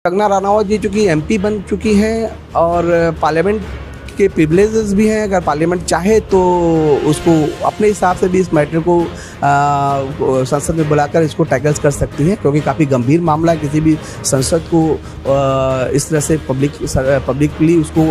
कंगना रनावत जी चूँकि एमपी बन चुकी हैं और पार्लियामेंट के प्रिविलेजेस भी हैं। अगर पार्लियामेंट चाहे तो उसको अपने हिसाब से भी इस मैटर को संसद में बुलाकर इसको टैकल्स कर सकती है, क्योंकि काफ़ी गंभीर मामला है। किसी भी संसद को इस तरह से पब्लिकली उसको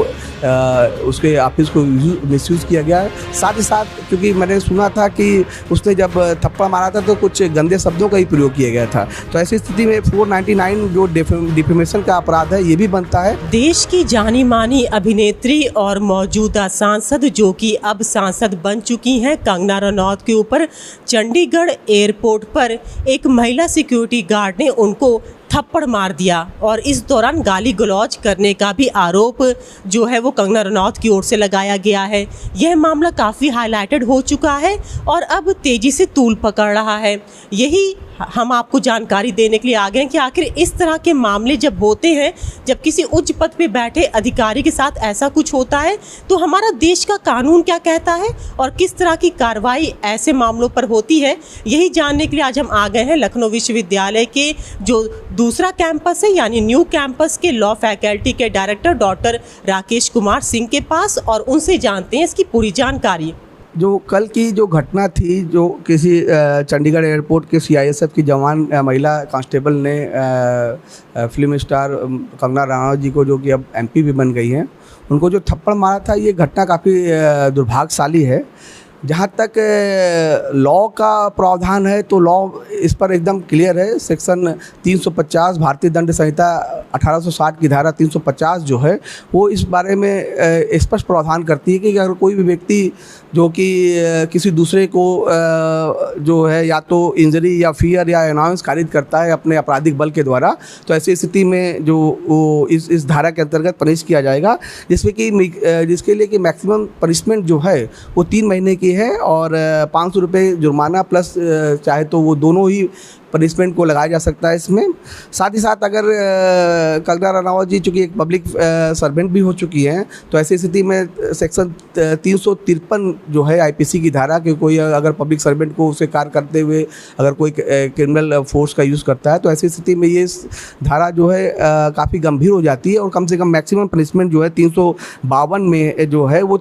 उसके ऑफिस को मिसयूज़ किया गया है। साथ ही साथ क्योंकि मैंने सुना था कि उसने जब थप्पड़ मारा था तो कुछ गंदे शब्दों का ही प्रयोग किया गया था। तो ऐसी स्थिति में 499 जो डिफेमेशन का अपराध है ये भी बनता है। देश की जानी मानी अभिनेत्री और मौजूदा सांसद जो कि अब सांसद बन चुकी हैं कंगना रनौत के ऊपर चंडीगढ़ एयरपोर्ट पर एक महिला सिक्योरिटी गार्ड ने उनको थप्पड़ मार दिया और इस दौरान गाली गलौज करने का भी आरोप जो है वो कंगना रनौत की ओर से लगाया गया है। यह मामला काफ़ी हाईलाइटेड हो चुका है और अब तेज़ी से तूल पकड़ रहा है। यही हम आपको जानकारी देने के लिए आ गए हैं कि आखिर इस तरह के मामले जब होते हैं, जब किसी उच्च पद पे बैठे अधिकारी के साथ ऐसा कुछ होता है तो हमारा देश का कानून क्या कहता है और किस तरह की कार्रवाई ऐसे मामलों पर होती है, यही जानने के लिए आज हम आ गए हैं लखनऊ विश्वविद्यालय के जो दूसरा कैंपस है यानी न्यू कैंपस के लॉ फैकल्टी के डायरेक्टर डॉक्टर राकेश कुमार सिंह के पास और उनसे जानते हैं इसकी पूरी जानकारी। जो कल की जो घटना थी, जो किसी चंडीगढ़ एयरपोर्ट के सीआईएसएफ की जवान महिला कांस्टेबल ने फिल्म स्टार कंगना रनावत जी को, जो कि अब एमपी भी बन गई हैं, उनको जो थप्पड़ मारा था, ये घटना काफ़ी दुर्भाग्यशाली है। जहाँ तक लॉ का प्रावधान है तो लॉ इस पर एकदम क्लियर है। सेक्शन 350 भारतीय दंड संहिता 1860 की धारा 350 जो है वो इस बारे में स्पष्ट प्रावधान करती है कि अगर कोई भी व्यक्ति जो कि किसी दूसरे को जो है या तो इंजरी या फियर या अनाउंस कारित करता है अपने आपराधिक बल के द्वारा, तो ऐसी स्थिति में जो वो इस धारा के अंतर्गत पनिश किया जाएगा, जिसके लिए कि मैक्सिमम पनिशमेंट जो है वो 3 महीने की है और 500 रुपये जुर्माना प्लस चाहे तो वो दोनों ही पनिशमेंट को लगाया जा सकता है इसमें। साथ ही साथ अगर कंगना रनावत जी चूँकि एक पब्लिक सर्वेंट भी हो चुकी हैं तो ऐसी स्थिति में सेक्शन 353 जो है आईपीसी की धारा कि कोई अगर पब्लिक सर्वेंट को उसे कार्य करते हुए अगर कोई क्रिमिनल फोर्स का यूज़ करता है तो ऐसी स्थिति में ये धारा जो है काफ़ी गंभीर हो जाती है और कम से कम मैक्सिमम पनिशमेंट जो है 352 में जो है वो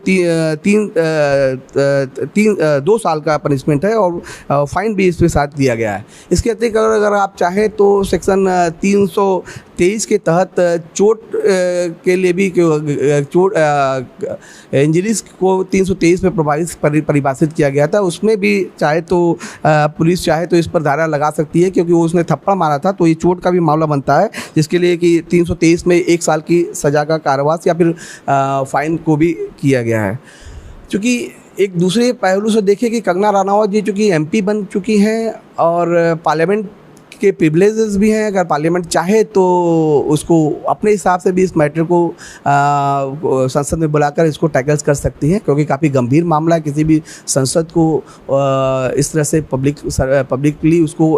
2 साल का पनिशमेंट है और फाइन भी इसके साथ दिया गया है। इसके अगर आप चाहें तो सेक्शन 323 के तहत चोट के लिए भी चोट इंजरीज को 323 में परिभाषित किया गया था। उसमें भी चाहे तो पुलिस चाहे तो इस पर धारा लगा सकती है, क्योंकि वो उसने थप्पड़ मारा था तो ये चोट का भी मामला बनता है, जिसके लिए कि 323 में 1 साल की सज़ा का कारावास या फिर फाइन को भी किया गया है। चूँकि एक दूसरे पहलू से देखें कि कंगना रनावत जी चूँकि एमपी बन चुकी हैं और पार्लियामेंट के प्रिविलेजेस भी हैं। अगर पार्लियामेंट चाहे तो उसको अपने हिसाब से भी इस मैटर को संसद में बुलाकर इसको टैकल्स कर सकती है, क्योंकि काफ़ी गंभीर मामला है। किसी भी संसद को इस तरह से पब्लिकली उसको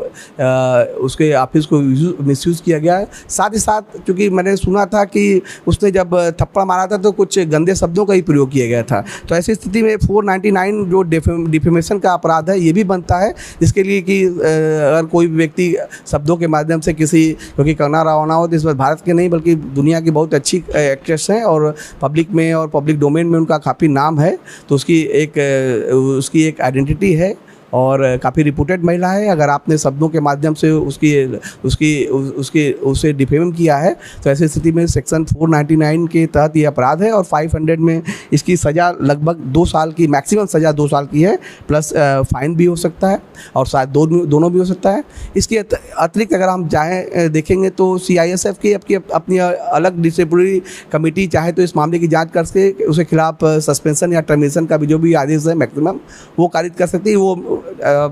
उसके ऑफिस को मिसयूज़ किया गया है। साथ ही साथ क्योंकि मैंने सुना था कि उसने जब थप्पड़ मारा था तो कुछ गंदे शब्दों का ही प्रयोग किया गया था। तो ऐसी स्थिति में 499 जो डिफेमेशन का अपराध है ये भी बनता है, जिसके लिए कि अगर कोई व्यक्ति शब्दों के माध्यम से किसी, क्योंकि कंगना रनावत इस बार भारत के नहीं बल्कि दुनिया की बहुत अच्छी एक्ट्रेस हैं और पब्लिक में और पब्लिक डोमेन में उनका काफ़ी नाम है, तो उसकी एक आइडेंटिटी है और काफ़ी रिपोर्टेड महिला है। अगर आपने शब्दों के माध्यम से उसे डिफेम किया है तो ऐसी स्थिति में सेक्शन 499 के तहत ये अपराध है और 500 में इसकी सज़ा लगभग 2 साल की, मैक्सिमम सज़ा 2 साल की है, प्लस फाइन भी हो सकता है और शायद दोनों भी हो सकता है। इसके अतिरिक्त अगर हम चाहें देखेंगे तो CISF की अपनी अलग डिसिप्लिनरी कमेटी चाहे तो इस मामले की जाँच करके उसके खिलाफ सस्पेंशन या टर्मिनेशन का भी जो भी आदेश है मैक्सिमम वो कारित कर सकती है। वो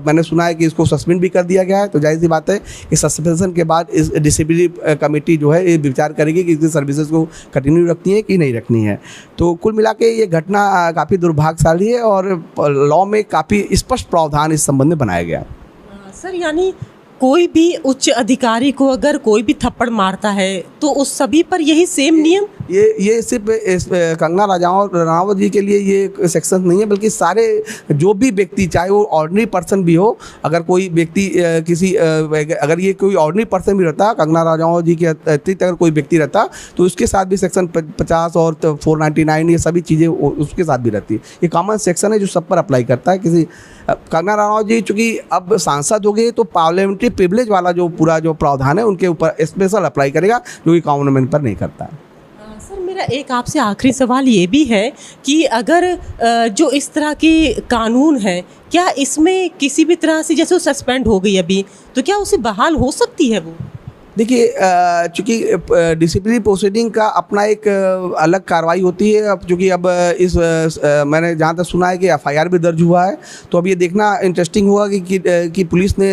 मैंने सुना है कि इसको सस्पेंड भी कर दिया गया है, तो जाहिर सी बात है कि सस्पेंशन के बाद इस डिसिप्लिनरी कमेटी जो है ये विचार करेगी कि इसकी सर्विसेज को कंटिन्यू रखनी है कि नहीं रखनी है। तो कुल मिला के ये घटना काफ़ी दुर्भाग्यशाली है और लॉ में काफ़ी स्पष्ट प्रावधान इस संबंध में बनाया गया। सर, यानी कोई भी उच्च अधिकारी को अगर कोई भी थप्पड़ मारता है तो उस सभी पर यही सेम नियम ये सिर्फ कंगना रनावत जी के लिए ये सेक्शन नहीं है, बल्कि सारे जो भी व्यक्ति, चाहे वो ऑर्डिनरी पर्सन भी हो, अगर कोई व्यक्ति अगर ये कोई ऑर्डिनरी पर्सन भी रहता, कंगना रनावत जी के अतिरिक्त अगर कोई व्यक्ति रहता, तो उसके साथ भी सेक्शन 50 और 499 ये सभी चीज़ें उसके साथ भी रहती है। ये कॉमन सेक्शन है जो सब पर अप्लाई करता है। कंगना रनावत जी चूँकि अब सांसद हो गए, तो पार्लियामेंट्री प्रिविलेज वाला जो पूरा जो प्रावधान है उनके ऊपर स्पेशल अप्लाई करेगा, जो कि कॉमन मैन पर नहीं करता है। सर, मेरा एक आपसे आखिरी सवाल ये भी है कि अगर जो इस तरह की कानून है, क्या इसमें किसी भी तरह से, जैसे वो सस्पेंड हो गई अभी, तो क्या उसे बहाल हो सकती है वो? देखिए, चूँकि डिसिप्लिनरी प्रोसीडिंग का अपना एक अलग कार्रवाई होती है। अब चूँकि अब मैंने जहाँ तक सुना है कि एफआईआर भी दर्ज हुआ है, तो अब ये देखना इंटरेस्टिंग होगा कि पुलिस ने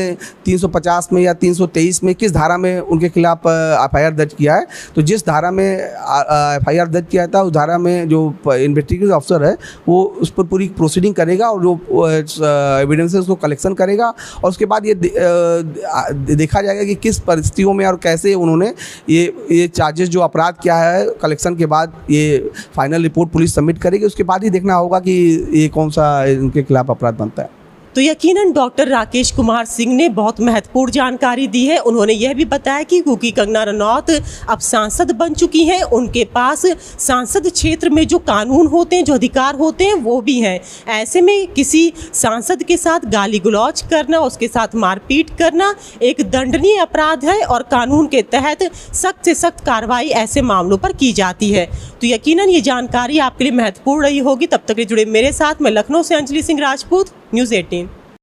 350 में या 323 में किस धारा में उनके खिलाफ एफआईआर दर्ज किया है। तो जिस धारा में एफआईआर दर्ज किया था, उस धारा में जो इन्वेस्टिगेटिव ऑफिसर है वो उस पर पूरी प्रोसीडिंग करेगा और जो एविडेंसेस उसको कलेक्शन करेगा, और उसके बाद ये देखा जाएगा कि किस परिस्थितियों में और कैसे उन्होंने ये चार्जेस जो अपराध किया है, कलेक्शन के बाद ये फाइनल रिपोर्ट पुलिस सबमिट करेगी। उसके बाद ही देखना होगा कि ये कौन सा इनके खिलाफ अपराध बनता है। तो यकीनन डॉक्टर राकेश कुमार सिंह ने बहुत महत्वपूर्ण जानकारी दी है। उन्होंने यह भी बताया कि क्योंकि कंगना रनौत अब सांसद बन चुकी हैं, उनके पास सांसद क्षेत्र में जो कानून होते हैं, जो अधिकार होते हैं, वो भी हैं। ऐसे में किसी सांसद के साथ गाली गलौज करना, उसके साथ मारपीट करना एक दंडनीय अपराध है और कानून के तहत सख्त से सख्त कार्रवाई ऐसे मामलों पर की जाती है। तो यकीनन ये जानकारी आपके लिए महत्वपूर्ण रही होगी। तब तक जुड़े मेरे साथ, मैं लखनऊ से अंजलि सिंह राजपूत, न्यूज़ 18।